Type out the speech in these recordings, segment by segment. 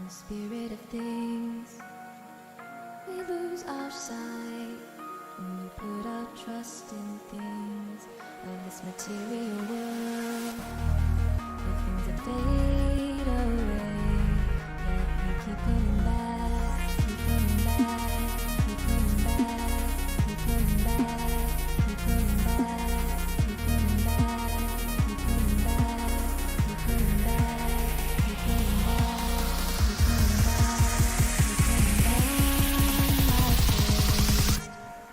Spirit of things, we lose our sight when we put our trust in things of this material world. The things that fade away, yet we keep coming back, keep coming back, keep coming back, keep coming back, keep coming back, keep coming back, keep coming back, keep coming back, keep coming back.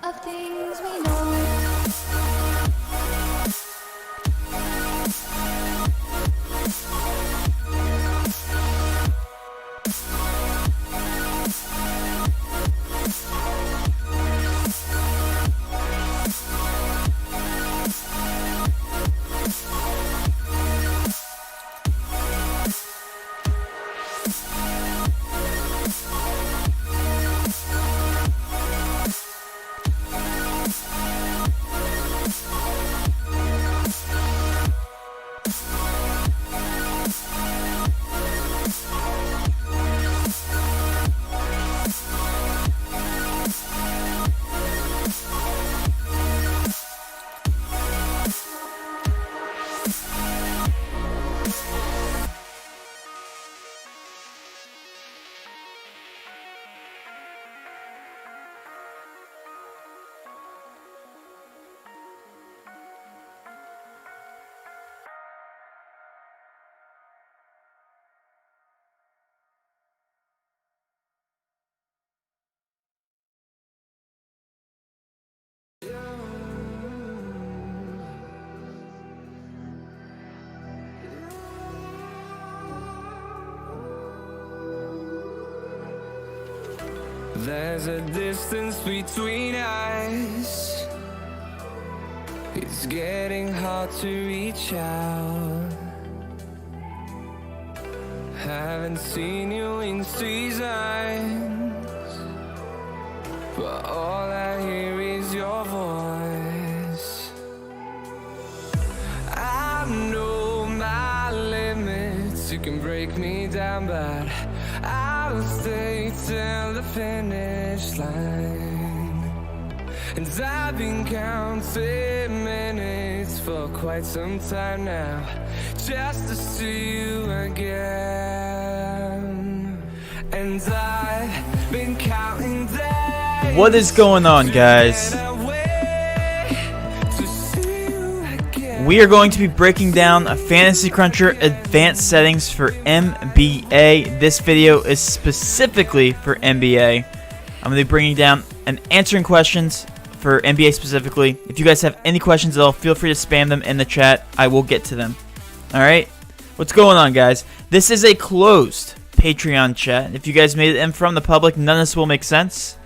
Of things we know. There's a distance between us. It's getting hard to reach out. Haven't seen you in seasons, but all I hear is your voice. I know my limits, you can break me down, but I'll stay till the finish line. And I've been counting minutes for quite some time now, just to see you again. And I've been counting days. What is going on, guys? We are going to be breaking down a FantasyCruncher advanced settings for NBA. This video is specifically for NBA. I'm going to be bringing down and answering questions for NBA specifically. If you guys have any questions at all, feel free to spam them in the chat. I will get to them. Alright? What's going on, guys? This is a closed Patreon chat. If you guys made it in from the public, none of this will make sense.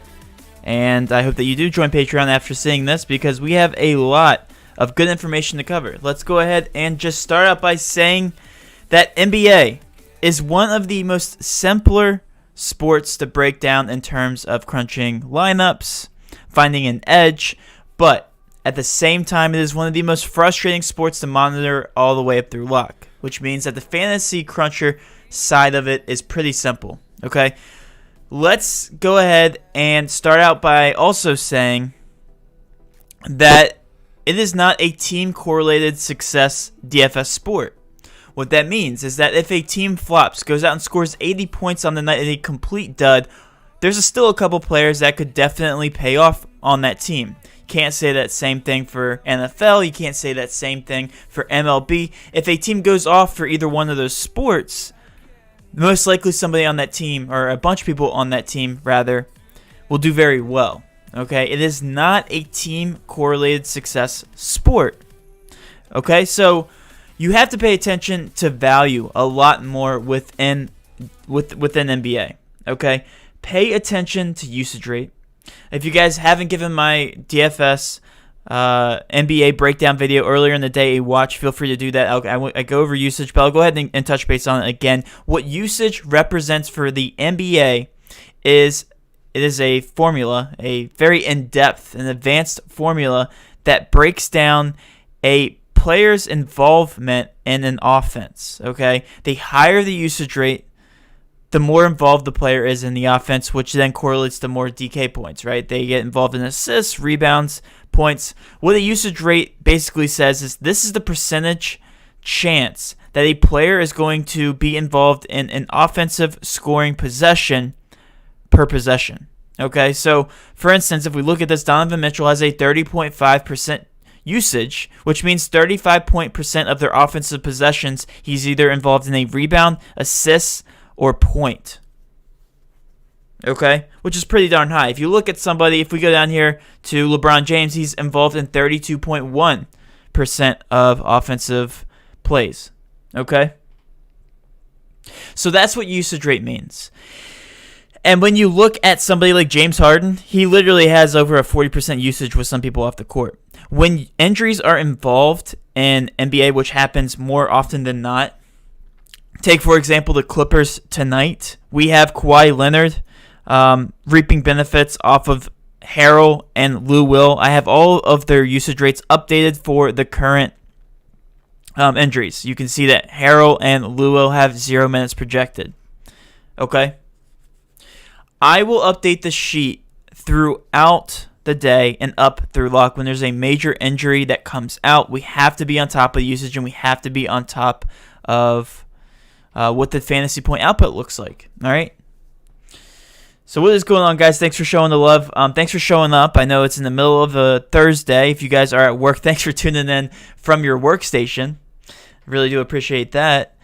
And I hope that you do join Patreon after seeing this, because we have a lot of good information to cover. Let's go ahead and just start out by saying that NBA is one of the most simpler sports to break down in terms of crunching lineups, finding an edge, but at the same time, it is one of the most frustrating sports to monitor all the way up through lock, which means that the FantasyCruncher side of it is pretty simple. Okay, let's go ahead and start out by also saying that it is not a team-correlated success DFS sport. What that means is that if a team flops, goes out and scores 80 points on the night in a complete dud, there's still a couple players that could definitely pay off on that team. Can't say that same thing for NFL. You can't say that same thing for MLB. If a team goes off for either one of those sports, most likely somebody on that team, or a bunch of people on that team, rather, will do very well. Okay, it is not a team-correlated success sport. Okay, so you have to pay attention to value a lot more within NBA. Okay, pay attention to usage rate. If you guys haven't given my DFS NBA breakdown video earlier in the day a watch, feel free to do that. I go over usage, but I'll go ahead and touch base on it again. What usage represents for the NBA is it is a formula, a very in-depth and advanced formula that breaks down a player's involvement in an offense. Okay, the higher the usage rate, the more involved the player is in the offense, which then correlates to more DK points, right? They get involved in assists, rebounds, points. What a usage rate basically says is this is the percentage chance that a player is going to be involved in an offensive scoring possession per possession. Okay, so for instance, if we look at this, Donovan Mitchell has a 30.5% usage, which means 35% of their offensive possessions, he's either involved in a rebound, assist, or point. Okay, which is pretty darn high. If you look at somebody, if we go down here to LeBron James, he's involved in 32.1% of offensive plays. Okay, so that's what usage rate means. And when you look at somebody like James Harden, he literally has over a 40% usage with some people off the court. When injuries are involved in NBA, which happens more often than not, take, for example, the Clippers tonight. We have Kawhi Leonard reaping benefits off of Harrell and Lou Will. I have all of their usage rates updated for the current injuries. You can see that Harrell and Lou Will have 0 minutes projected. Okay? I will update the sheet throughout the day and up through lock. When there's a major injury that comes out, we have to be on top of usage, and we have to be on top of what the fantasy point output looks like. All right. So what is going on, guys? Thanks for showing the love. Thanks for showing up. I know it's in the middle of a Thursday. If you guys are at work, thanks for tuning in from your workstation. Really do appreciate that.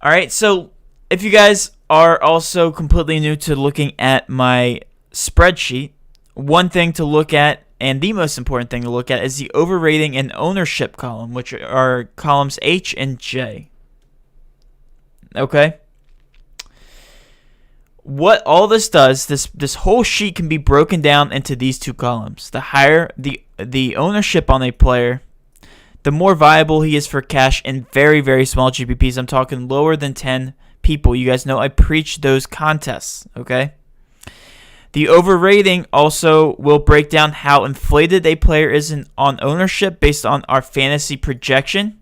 All right. So if you guys are also completely new to looking at my spreadsheet, one thing to look at, and the most important thing to look at, is the overrating and ownership column, which are columns H and J. Okay? What all this does, this whole sheet can be broken down into these two columns. The higher the ownership on a player, the more viable he is for cash in very, very small GPPs. I'm talking lower than 10 people. You guys know I preach those contests, okay? The overrating also will break down how inflated a player is on ownership based on our fantasy projection,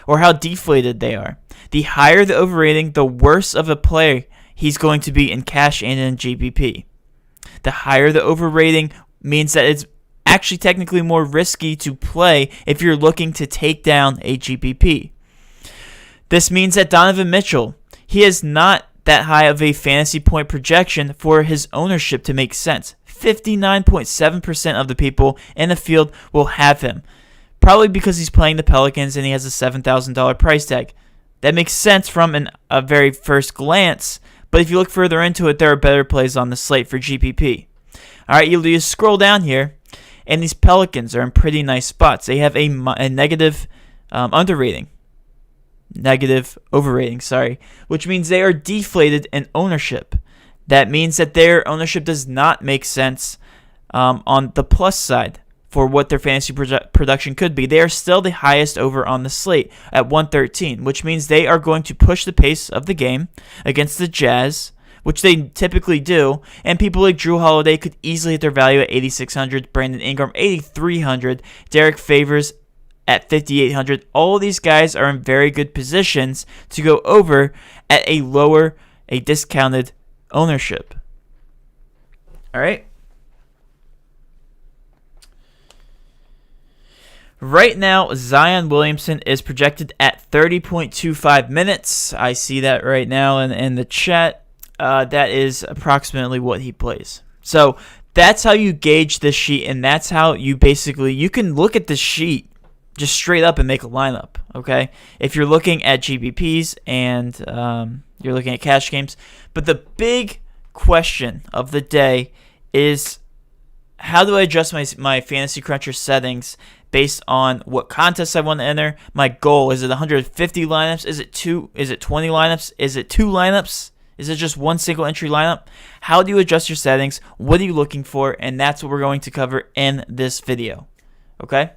or how deflated they are. The higher the overrating, the worse of a player he's going to be in cash and in GPP. The higher the overrating means that it's actually technically more risky to play if you're looking to take down a GPP. This means that Donovan Mitchell, he is not that high of a fantasy point projection for his ownership to make sense. 59.7% of the people in the field will have him, probably because he's playing the Pelicans and he has a $7,000 price tag. That makes sense from a very first glance, but if you look further into it, there are better plays on the slate for GPP. All right, you just scroll down here, and these Pelicans are in pretty nice spots. They have a negative overrating, which means they are deflated in ownership. That means that their ownership does not make sense on the plus side for what their fantasy production could be. They are still the highest over on the slate at 113, which means they are going to push the pace of the game against the Jazz, which they typically do, and people like Drew Holiday could easily hit their value at 8,600, Brandon Ingram 8,300, Derek Favors at 5,800. All of these guys are in very good positions to go over at a discounted ownership. All right. Right now, Zion Williamson is projected at 30.25 minutes. I see that right now in the chat. That is approximately what he plays. So that's how you gauge this sheet, and that's how you can look at this sheet just straight up and make a lineup, okay? If you're looking at GPPs and you're looking at cash games. But the big question of the day is, how do I adjust my FantasyCruncher settings based on what contests I want to enter? My goal, is it 150 lineups? Is it 20 lineups? Is it 2 lineups? Is it just one single entry lineup? How do you adjust your settings? What are you looking for? And that's what we're going to cover in this video. Okay?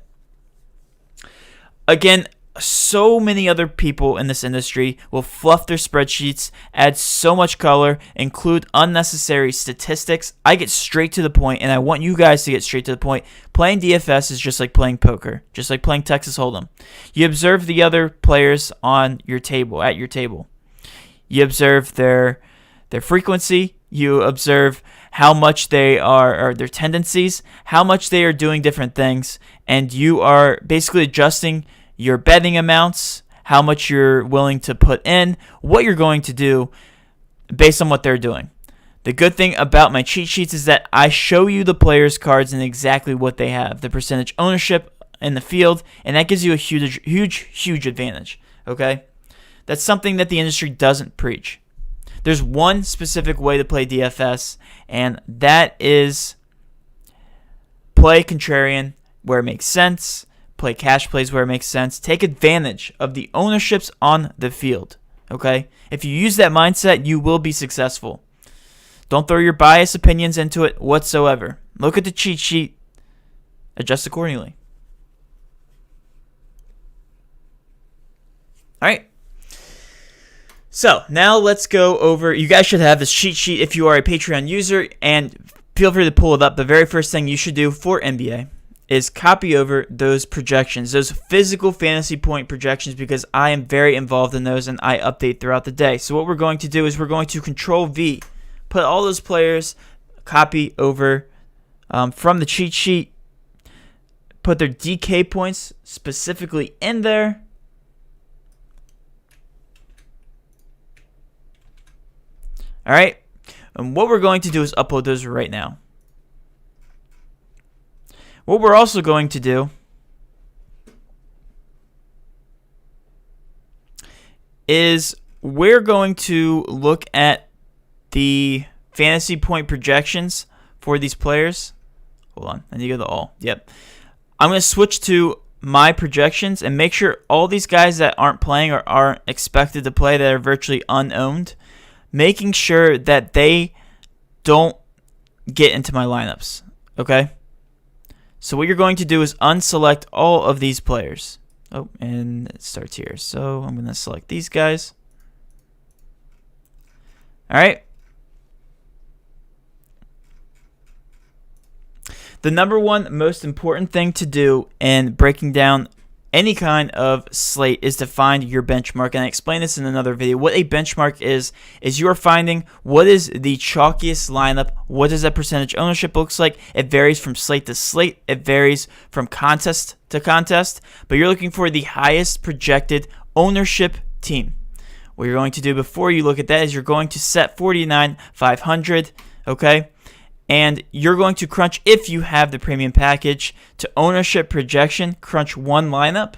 Again, so many other people in this industry will fluff their spreadsheets, add so much color, include unnecessary statistics. I get straight to the point, and I want you guys to get straight to the point. Playing DFS is just like playing poker, just like playing Texas Hold'em. You observe the other players on your table, at your table. You observe their frequency. You observe how much they are, or their tendencies, how much they are doing different things, and you are basically adjusting your betting amounts, how much you're willing to put in, what you're going to do based on what they're doing. The good thing about my cheat sheets is that I show you the players' cards and exactly what they have, the percentage ownership in the field, and that gives you a huge advantage, okay? That's something that the industry doesn't preach. There's one specific way to play DFS, and that is play contrarian where it makes sense, play cash plays where it makes sense, take advantage of the ownerships on the field, okay? If you use that mindset, you will be successful. Don't throw your biased opinions into it whatsoever. Look at the cheat sheet, adjust accordingly. All right. So now let's go over, you guys should have this cheat sheet if you are a Patreon user, and feel free to pull it up. The very first thing you should do for NBA is copy over those projections, those physical fantasy point projections, because I am very involved in those and I update throughout the day. So what we're going to do is we're going to Control V, put all those players, copy over from the cheat sheet, put their DK points specifically in there. All right, and what we're going to do is upload those right now. What we're also going to do is we're going to look at the fantasy point projections for these players. Hold on, I need to go to all. Yep. I'm going to switch to my projections and make sure all these guys that aren't playing or aren't expected to play, that are virtually unowned, making sure that they don't get into my lineups, okay? So what you're going to do is unselect all of these players. Oh, and it starts here. So I'm going to select these guys. All right. The number one most important thing to do in breaking down any kind of slate is to find your benchmark, and I explained this in another video. What a benchmark is you're finding what is the chalkiest lineup, what does that percentage ownership looks like. It varies from slate to slate, it varies from contest to contest, but you're looking for the highest projected ownership team. What you're going to do before you look at that is you're going to set 49,500, okay? And you're going to crunch, if you have the premium package, to ownership projection, crunch one lineup.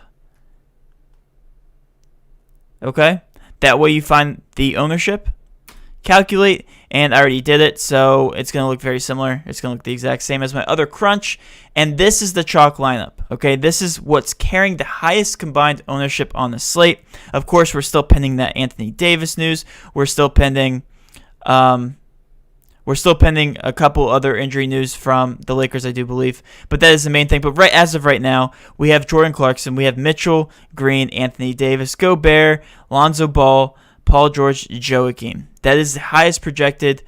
Okay? That way you find the ownership. Calculate, and I already did it, so it's going to look very similar. It's going to look the exact same as my other crunch. And this is the chalk lineup. Okay? This is what's carrying the highest combined ownership on the slate. Of course, we're still pending that Anthony Davis news. We're still pending a couple other injury news from the Lakers, I do believe. But that is the main thing. But as of right now, we have Jordan Clarkson, we have Mitchell, Green, Anthony Davis, Gobert, Lonzo Ball, Paul George, Joakim. That is the highest projected.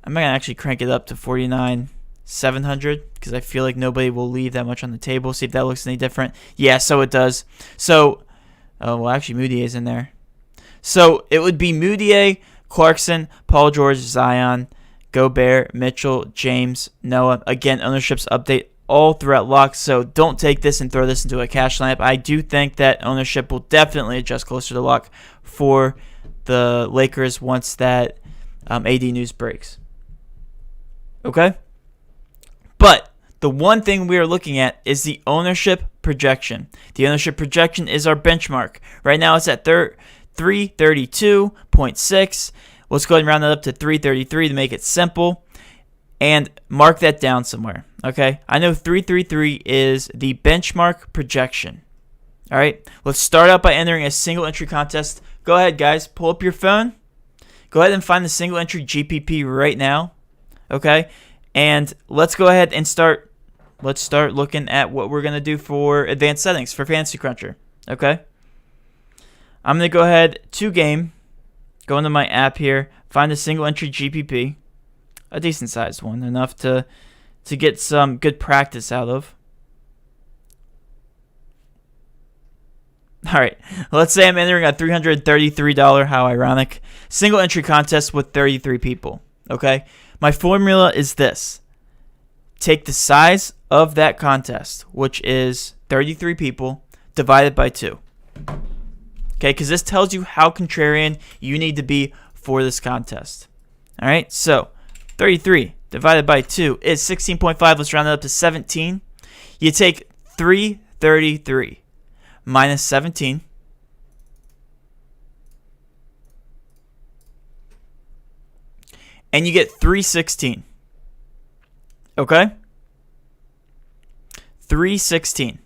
I'm going to actually crank it up to 49,700 because I feel like nobody will leave that much on the table. See if that looks any different. Yeah, so it does. So, well, actually, Moudier's in there. So it would be Mudiay, Clarkson, Paul George, Zion, Gobert, Mitchell, James, Noah. Again, ownerships update all throughout lock, so don't take this and throw this into a cash lineup. I do think that ownership will definitely adjust closer to lock for the Lakers once that AD news breaks. Okay? But the one thing we are looking at is the ownership projection. The ownership projection is our benchmark. Right now it's at 332.6. Let's go ahead and round that up to 333 to make it simple and mark that down somewhere, okay? I know 333 is the benchmark projection, all right? Let's start out by entering a single entry contest. Go ahead, guys. Pull up your phone. go ahead and find the single entry GPP right now. Okay, and let's go ahead and start. Let's start looking at what we're gonna do for advanced settings for FantasyCruncher. Okay, I'm gonna go ahead to game, go into my app here, find a single entry GPP, a decent sized one, enough to get some good practice out of. All right, let's say I'm entering a $333, how ironic, single entry contest with 33 people. Okay, my formula is this: take the size of that contest, which is 33 people, divided by 2. Okay, because this tells you how contrarian you need to be for this contest. All right, so 33 divided by 2 is 16.5. Let's round it up to 17. You take 333 minus 17. And you get 316. Okay? 316.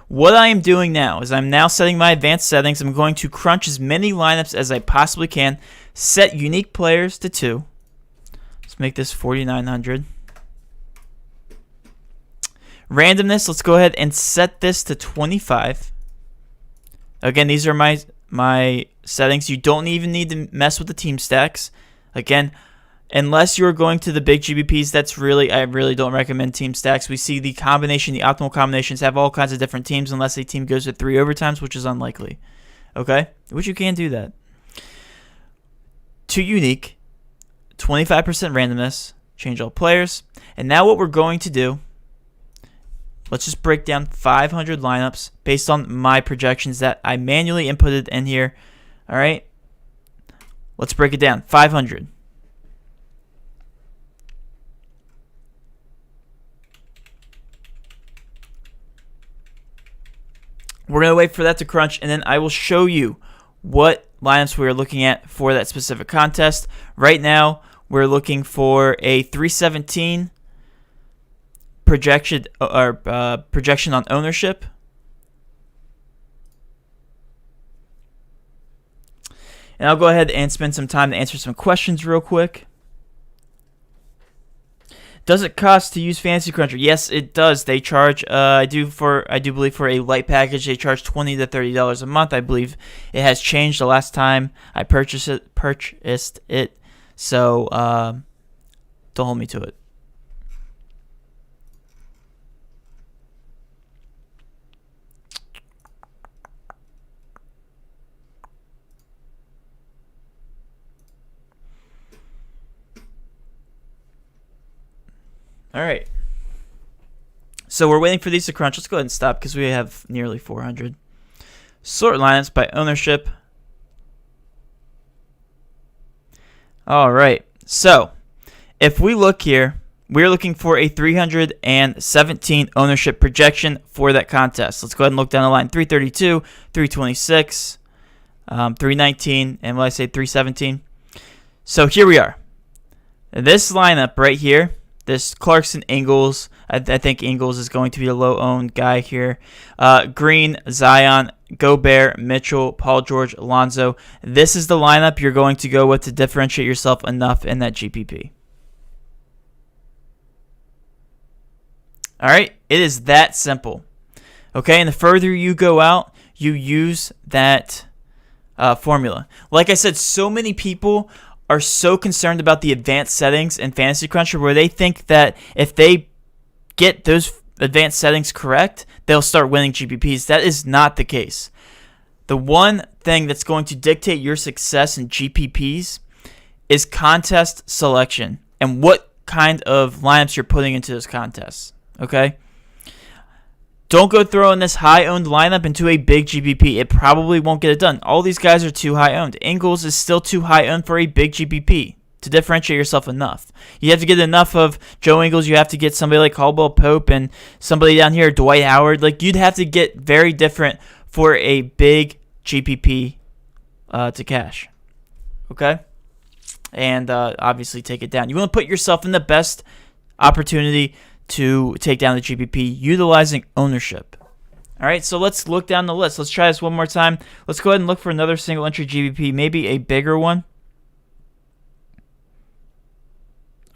What I am doing now is I'm now setting my advanced settings. I'm going to crunch as many lineups as I possibly can. Set unique players to 2. Let's make this 4,900. Randomness, let's go ahead and set this to 25. Again, these are my settings. You don't even need to mess with the team stacks. Again, unless you're going to the big GBPs, I really don't recommend team stacks. We see the optimal combinations have all kinds of different teams unless a team goes to 3 overtimes, which is unlikely. Okay? Which you can do that. 2 unique, 25% randomness, change all players. And now what we're going to do, let's just break down 500 lineups based on my projections that I manually inputted in here. All right? Let's break it down. 500. We're going to wait for that to crunch, and then I will show you what lineups we are looking at for that specific contest. Right now, we're looking for a 317 projection on ownership. And I'll go ahead and spend some time to answer some questions real quick. Does it cost to use FantasyCruncher? Yes, it does. They charge. I do believe for a light package they charge $20 to $30 a month. I believe it has changed the last time I purchased it. So don't hold me to it. All right. So we're waiting for these to crunch. Let's go ahead and stop because we have nearly 400. Sort lineups by ownership. All right. So if we look here, we're looking for a 317 ownership projection for that contest. Let's go ahead and look down the line. 332, 326, 319, and when I say 317. So here we are. This lineup right here, this Clarkson Ingles, I think Ingles is going to be a low-owned guy here. Green, Zion, Gobert, Mitchell, Paul George, Alonzo. This is the lineup you're going to go with to differentiate yourself enough in that GPP. All right, it is that simple. Okay, and the further you go out, you use that formula. Like I said, so many people are so concerned about the advanced settings in FantasyCruncher where they think that if they get those advanced settings correct, they'll start winning GPPs. That is not the case. The one thing that's going to dictate your success in GPPs is contest selection and what kind of lineups you're putting into those contests. Okay? Don't go throwing this high-owned lineup into a big GPP. It probably won't get it done. All these guys are too high-owned. Ingles is still too high-owned for a big GPP to differentiate yourself enough. You have to get enough of Joe Ingles. You have to get somebody like Caldwell Pope and somebody down here, Dwight Howard. Like, you'd have to get very different for a big GPP to cash. Okay? And obviously take it down. You want to put yourself in the best opportunity to take down the GPP utilizing ownership. All right, so let's look down the list. Let's try this one more time. Let's go ahead and look for another single entry GPP, maybe a bigger one.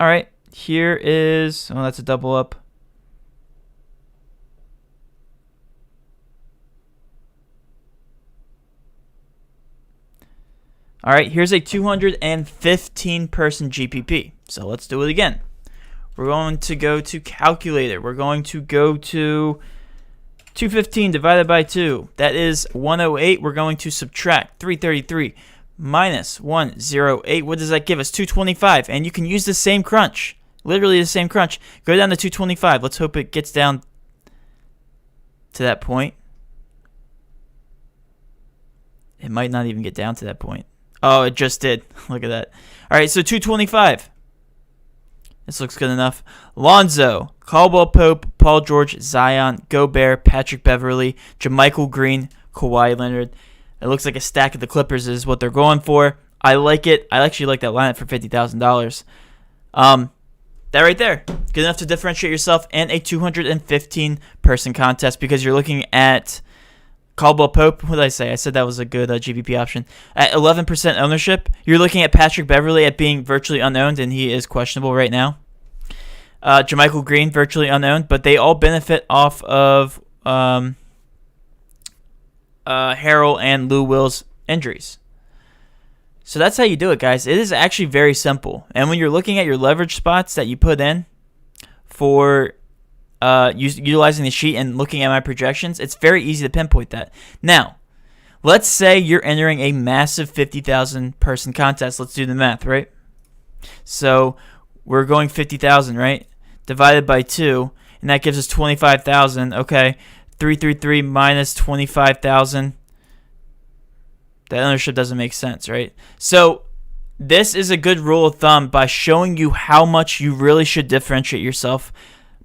All right, here is, oh, that's a double up. All right, here's a 215 person GPP. So let's do it again. We're going to go to calculator. We're going to go to 215 divided by 2. That is 108. We're going to subtract 333 minus 108. What does that give us? 225. And you can use the same crunch. Literally the same crunch. Go down to 225. Let's hope it gets down to that point. It might not even get down to that point. Oh, it just did. Look at that. All right, so 225. This looks good enough. Lonzo, Caldwell Pope, Paul George, Zion, Gobert, Patrick Beverly, JaMychal Green, Kawhi Leonard. It looks like a stack of the Clippers is what they're going for. I like it. I actually like that lineup for $50,000. That right there, good enough to differentiate yourself in a 215-person contest because you're looking at Caldwell Pope. What did I say? I said that was a good GPP option. At 11% ownership, you're looking at Patrick Beverly at being virtually unowned, and he is questionable right now. JaMychal Green, virtually unowned, but they all benefit off of Harrell and Lou Will's injuries. So that's how you do it, guys. It is actually very simple. And when you're looking at your leverage spots that you put in for utilizing the sheet and looking at my projections, it's very easy to pinpoint that. Now, let's say you're entering a massive 50,000 person contest. Let's do the math, right? So we're going 50,000, right? Divided by 2, and that gives us 25,000. Okay, 333 minus 25,000. That ownership doesn't make sense, right? So this is a good rule of thumb by showing you how much you really should differentiate yourself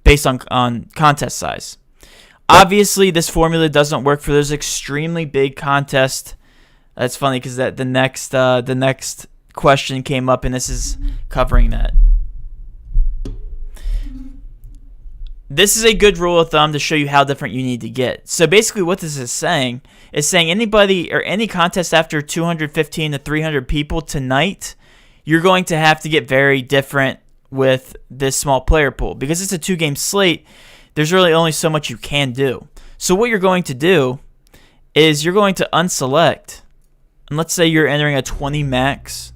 based on contest size. Obviously, this formula doesn't work for those extremely big contests. That's funny because the next question came up, and this is covering that. This is a good rule of thumb to show you how different you need to get. So basically what this is saying anybody or any contest after 215 to 300 people tonight, you're going to have to get very different with this small player pool. Because it's a 2-game slate, there's really only so much you can do. So what you're going to do is you're going to unselect, and let's say you're entering a 20 max,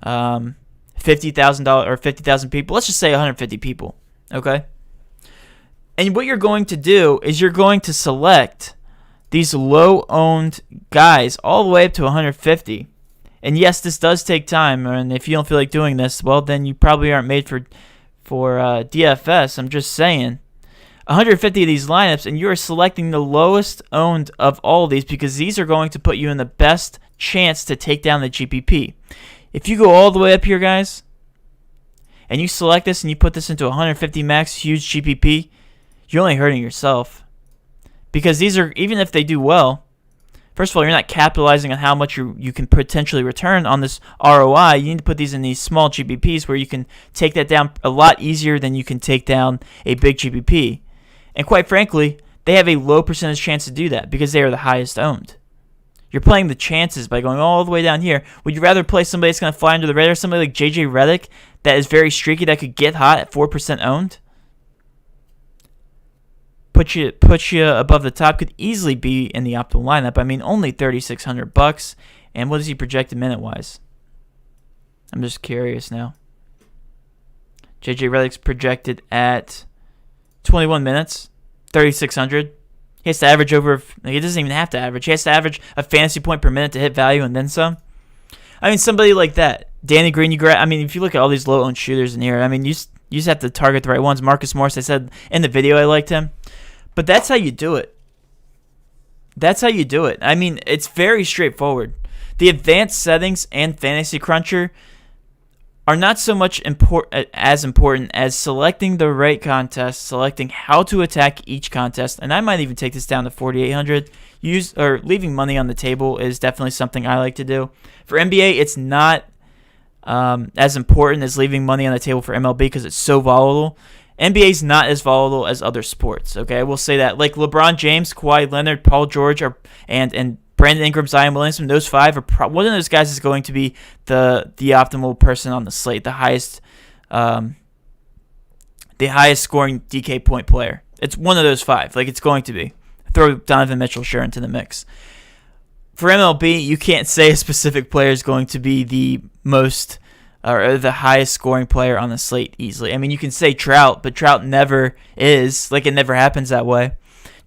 $50,000 or 50,000 people. Let's just say 150 people, okay? And what you're going to do is you're going to select these low-owned guys all the way up to 150. And yes, this does take time, and if you don't feel like doing this, well, then you probably aren't made for DFS. I'm just saying. 150 of these lineups, and you are selecting the lowest owned of all of these because these are going to put you in the best chance to take down the GPP. If you go all the way up here, guys, and you select this and you put this into 150 max, huge GPP, you're only hurting yourself. Because these are, even if they do well, first of all, you're not capitalizing on how much you can potentially return on this ROI. You need to put these in these small GPPs where you can take that down a lot easier than you can take down a big GPP. And quite frankly, they have a low percentage chance to do that because they are the highest owned. You're playing the chances by going all the way down here. Would you rather play somebody that's going to fly under the radar, somebody like JJ Redick that is very streaky that could get hot at 4% owned? Put you above the top, could easily be in the optimal lineup. I mean, only $3,600, and what is he projected minute-wise? I'm just curious now. JJ Redick's projected at 21 minutes, 3,600. He has to average over. He doesn't even have to average. He has to average a fantasy point per minute to hit value, and then some. I mean, somebody like that, Danny Green. I mean, if you look at all these low-owned shooters in here, I mean, you just have to target the right ones. Marcus Morris, I said in the video, I liked him. But that's how you do it. That's how you do it. I mean, it's very straightforward. The advanced settings and FantasyCruncher are not so much as important as selecting the right contest, selecting how to attack each contest, and I might even take this down to 4,800. Leaving money on the table is definitely something I like to do. For NBA, it's not as important as leaving money on the table for MLB because it's so volatile. NBA is not as volatile as other sports, okay? I will say that. Like LeBron James, Kawhi Leonard, Paul George, and Brandon Ingram, Zion Williamson, those five, one of those guys is going to be the optimal person on the slate, the highest the highest scoring DK point player. It's one of those 5. Like, it's going to be. Throw Donovan Mitchell sure into the mix. For MLB, you can't say a specific player is going to be the most or the highest scoring player on the slate easily. I mean, you can say Trout, but Trout never is. Like, it never happens that way.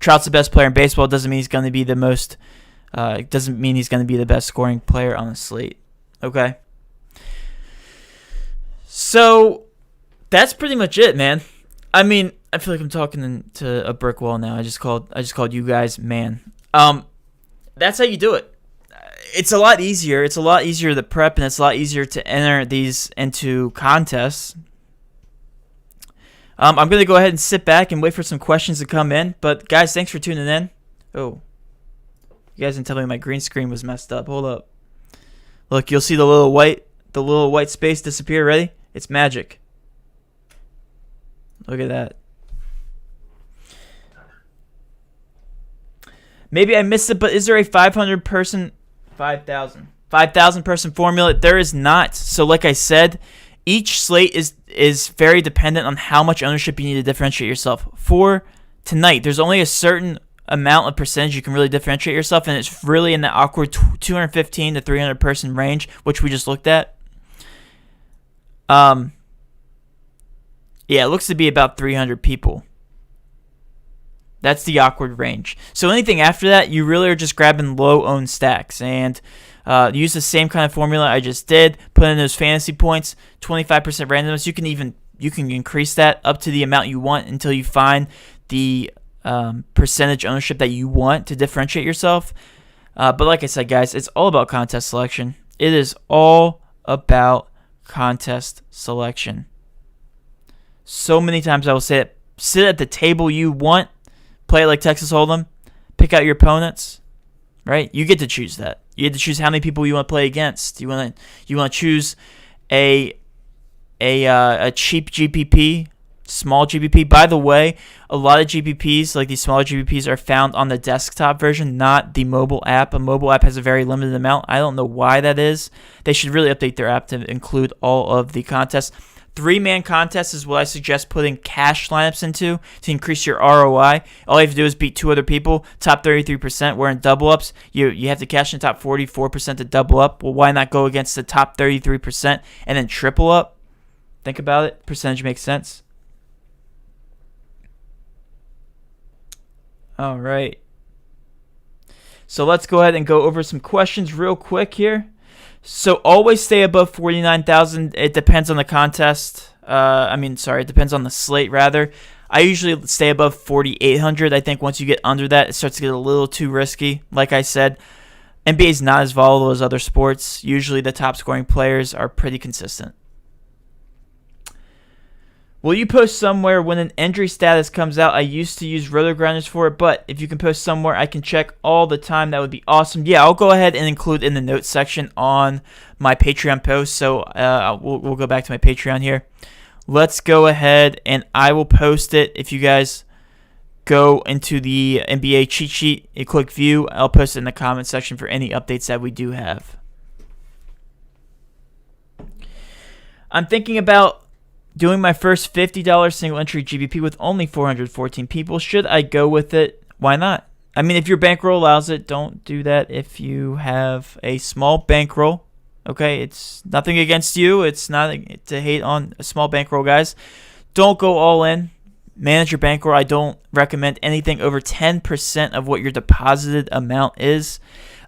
Trout's the best player in baseball. It doesn't mean he's going to be the most. It doesn't mean he's going to be the best scoring player on the slate. Okay. So that's pretty much it, man. I mean, I feel like I'm talking to a brick wall now. I just called you guys man. That's how you do it. It's a lot easier. It's a lot easier to prep, and it's a lot easier to enter these into contests. I'm going to go ahead and sit back and wait for some questions to come in. But, guys, thanks for tuning in. Oh, you guys didn't tell me my green screen was messed up. Hold up. Look, you'll see the little white space disappear. Ready? It's magic. Look at that. Maybe I missed it, but is there a 5,000 person formula? There is not. So like I said, each slate is very dependent on how much ownership you need to differentiate yourself. For tonight, there's only a certain amount of percentage you can really differentiate yourself, and it's really in the awkward 215 to 300 person range, which we just looked at. Yeah, it looks to be about 300 people. That's the awkward range. So anything after that, you really are just grabbing low-owned stacks. And use the same kind of formula I just did. Put in those fantasy points, 25% randomness. You can increase that up to the amount you want until you find the percentage ownership that you want to differentiate yourself. But like I said, guys, it's all about contest selection. It is all about contest selection. So many times I will say it. Sit at the table you want. Play it like Texas Hold'em. Pick out your opponents. Right? You get to choose that. You get to choose how many people you want to play against. You want to choose a cheap GPP, small GPP. By the way, a lot of GPPs, like these smaller GPPs, are found on the desktop version, not the mobile app. A mobile app has a very limited amount. I don't know why that is. They should really update their app to include all of the contests. 3-man contests is what I suggest putting cash lineups into to increase your ROI. All you have to do is beat 2 other people, top 33%. Where in double ups, you have to cash in top 44% to double up. Well, why not go against the top 33% and then triple up? Think about it. Percentage makes sense. All right. So let's go ahead and go over some questions real quick here. So always stay above 49,000. It depends on the contest. It depends on the slate, rather. I usually stay above 4,800. I think once you get under that, it starts to get a little too risky. Like I said, NBA is not as volatile as other sports. Usually the top scoring players are pretty consistent. Will you post somewhere when an injury status comes out? I used to use RotoGrinders for it, but if you can post somewhere I can check all the time, that would be awesome. Yeah, I'll go ahead and include in the notes section on my Patreon post. So we'll go back to my Patreon here. Let's go ahead and I will post it. If you guys go into the NBA cheat sheet and click view, I'll post it in the comment section for any updates that we do have. I'm thinking about doing my first $50 single entry GBP with only 414 people. Should I go with it? Why not? I mean, if your bankroll allows it, don't do that if you have a small bankroll. Okay, it's nothing against you. It's not to hate on a small bankroll, guys. Don't go all in. Manage your bankroll. I don't recommend anything over 10% of what your deposited amount is.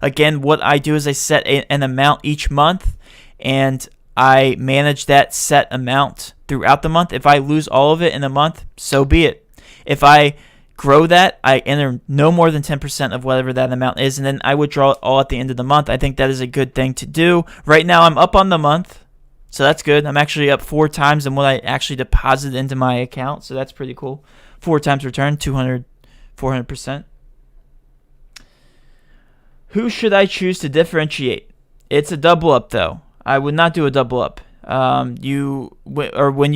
Again, what I do is I set an amount each month, and I manage that set amount throughout the month. If I lose all of it in a month, so be it. If I grow that, I enter no more than 10% of whatever that amount is, and then I withdraw it all at the end of the month. I think that is a good thing to do. Right now, I'm up on the month, so that's good. I'm actually up 4 times than what I actually deposited into my account, so that's pretty cool. 4 times return, 400%. Who should I choose to differentiate? It's a double up, though. I would not do a double up. When you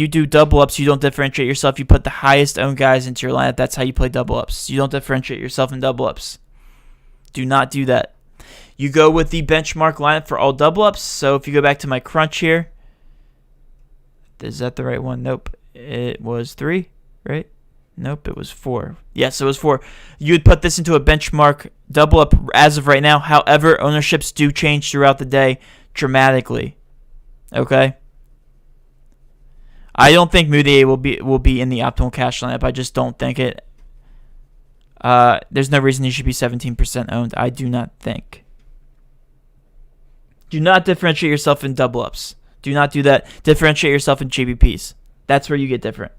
do double ups, you don't differentiate yourself. You put the highest owned guys into your lineup. That's how you play double ups. You don't differentiate yourself in double ups. Do not do that. You go with the benchmark lineup for all double ups. So if you go back to my crunch here, Is that the right one? Nope. It was 3, right? Nope, it was 4. Yes, it was 4. You would put this into a benchmark double up as of right now. However, ownerships do change throughout the day dramatically. Okay? I don't think Moutier will be in the optimal cash lineup. I just don't think it. There's no reason he should be 17% owned. I do not think. Do not differentiate yourself in double ups. Do not do that. Differentiate yourself in GPPs. That's where you get different.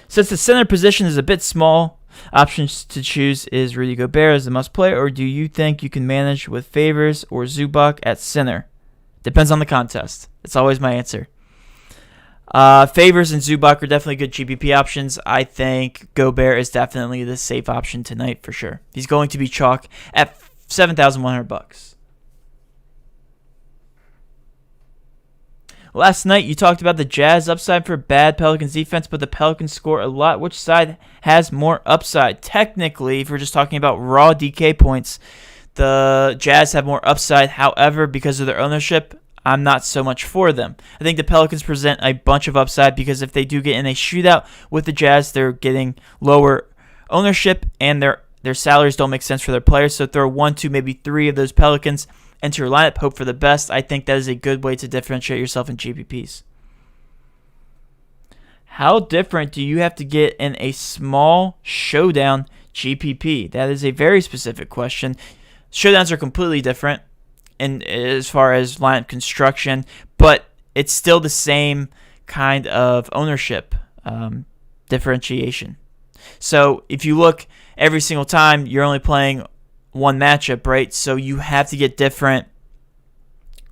Since the center position is a bit small, options to choose is Rudy Gobert as a must play, or do you think you can manage with Favors or Zubac at center? Depends on the contest. It's always my answer. Favors and Zubac are definitely good GPP options. I think Gobert is definitely the safe option tonight for sure. He's going to be chalk at $7,100. Last night, you talked about the Jazz upside for bad Pelicans defense, but the Pelicans score a lot. Which side has more upside? Technically, if we're just talking about raw DK points, the Jazz have more upside. However, because of their ownership, I'm not so much for them. I think the Pelicans present a bunch of upside because if they do get in a shootout with the Jazz, they're getting lower ownership and their salaries don't make sense for their players. So throw 1, 2, maybe 3 of those Pelicans into your lineup, hope for the best. I think that is a good way to differentiate yourself in GPPs. How different do you have to get in a small showdown GPP? That is a very specific question. Showdowns are completely different in as far as lineup construction, but it's still the same kind of ownership differentiation. So if you look every single time, you're only playing one matchup, right? So you have to get different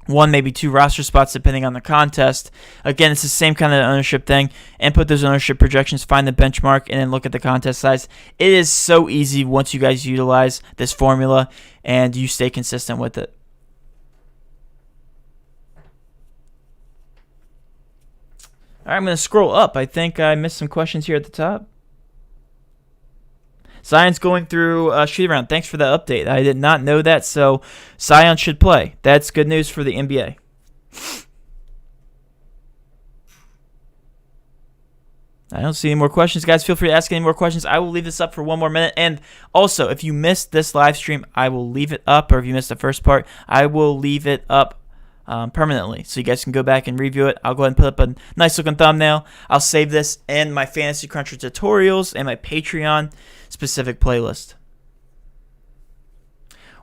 1, maybe 2 roster spots depending on the contest. Again, it's the same kind of ownership thing. Input those ownership projections, find the benchmark, and then look at the contest size. It is so easy once you guys utilize this formula and you stay consistent with it. All right, I'm going to scroll up. I think I missed some questions here at the top. Zion's going through shoot around. Thanks for the update. I did not know that, so Zion should play. That's good news for the NBA. I don't see any more questions. Guys, feel free to ask any more questions. I will leave this up for 1 more minute. And also, if you missed this live stream, I will leave it up. Or if you missed the first part, I will leave it up permanently, so you guys can go back and review it. I'll go ahead and put up a nice looking thumbnail. I'll save this in my FantasyCruncher tutorials and my Patreon specific playlist.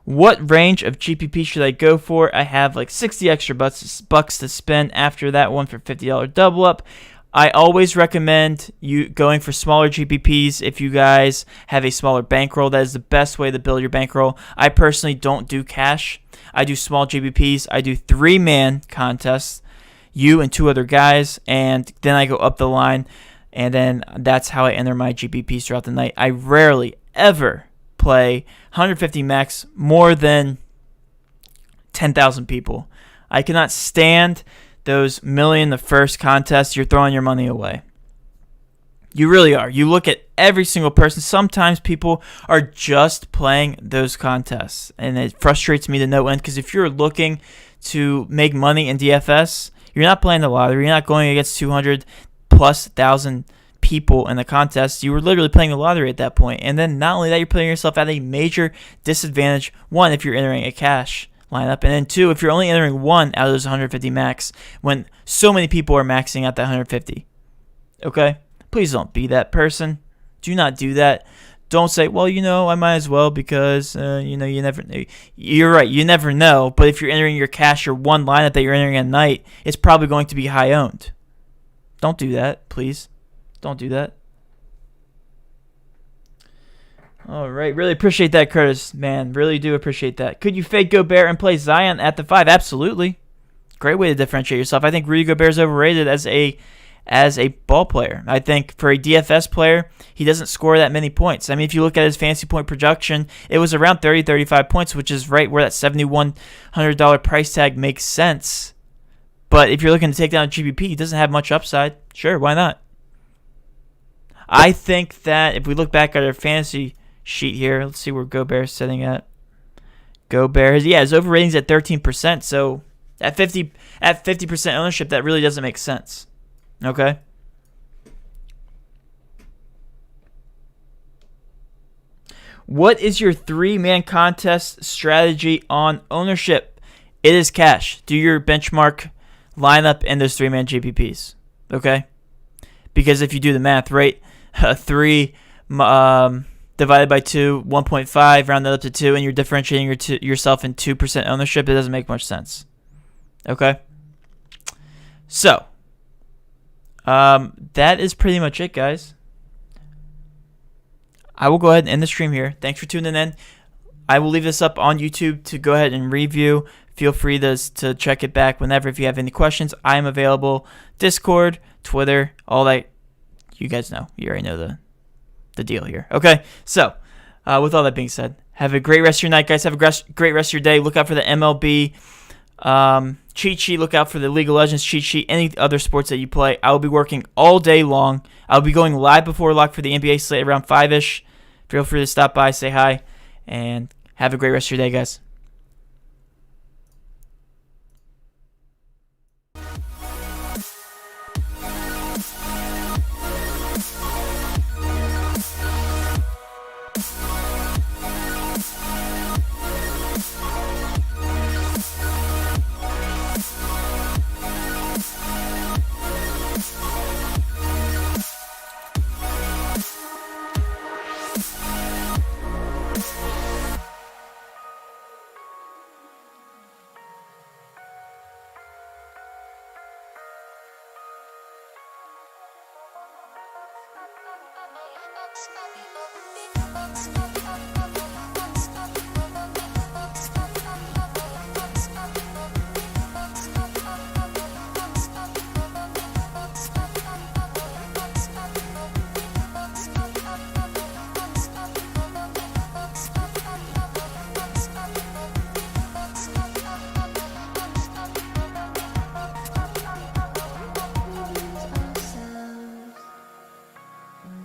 What range of GPP should I go for? I have like 60 extra bucks to spend after that one for $50 double up. I always recommend you going for smaller GPPs if you guys have a smaller bankroll. That is the best way to build your bankroll. I personally don't do cash. I do small GPPs. I do 3-man contests, you and 2 other guys, and then I go up the line, and then that's how I enter my GPPs throughout the night. I rarely, ever play 150 max more than 10,000 people. I cannot stand those million the first contests. You're throwing your money away. You really are. You look at every single person. Sometimes people are just playing those contests, and it frustrates me to no end because if you're looking to make money in DFS, you're not playing the lottery. You're not going against 200,000+ people in the contest. You were literally playing the lottery at that point. And then not only that, you're putting yourself at a major disadvantage. 1, if you're entering a cash lineup, and then 2, if you're only entering 1 out of those 150 max when so many people are maxing out that 150. Okay? Please don't be that person. Do not do that. Don't say, well, I might as well because, you never know. You're right. You never know. But if you're entering your cash or one lineup that you're entering at night, it's probably going to be high owned. Don't do that, please. Don't do that. All right. Really appreciate that, Curtis. Man, really do appreciate that. Could you fade Gobert and play Zion at the 5? Absolutely. Great way to differentiate yourself. I think Rudy Gobert is overrated as a ball player. I think for a DFS player, he doesn't score that many points. I mean, if you look at his fantasy point production, it was around 30, 35 points, which is right where that $7,100 price tag makes sense. But if you're looking to take down a GPP, he doesn't have much upside. Sure, why not? I think that if we look back at our fantasy sheet here, let's see where Gobert's sitting at. Gobert, his overrating's at 13%, so At 50% ownership, that really doesn't make sense. Okay? What is your 3-man contest strategy on ownership? It is cash. Do your benchmark lineup in those 3-man GPPs. Okay? Because if you do the math, right? 3 divided by 2, 1.5, round that up to 2, and you're differentiating yourself in 2% ownership, it doesn't make much sense. Okay? So, that is pretty much it, guys. I will go ahead and end the stream here. Thanks for tuning in. I will leave this up on YouTube to go ahead and review. Feel free to check it back whenever. If you have any questions, I am available. Discord, Twitter, all that. You guys know. You already know the deal here. Okay, so with all that being said, have a great rest of your night, guys. Have a great rest of your day. Look out for the MLB cheat sheet. Look out for the League of Legends cheat sheet. Any other sports that you play. I will be working all day long. I'll be going live before lock for the NBA slate around 5-ish. Feel free to stop by, say hi, and have a great rest of your day, guys.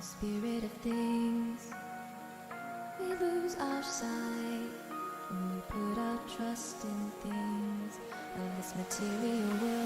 Spirit of things, we lose our sight when we put our trust in things of this material world.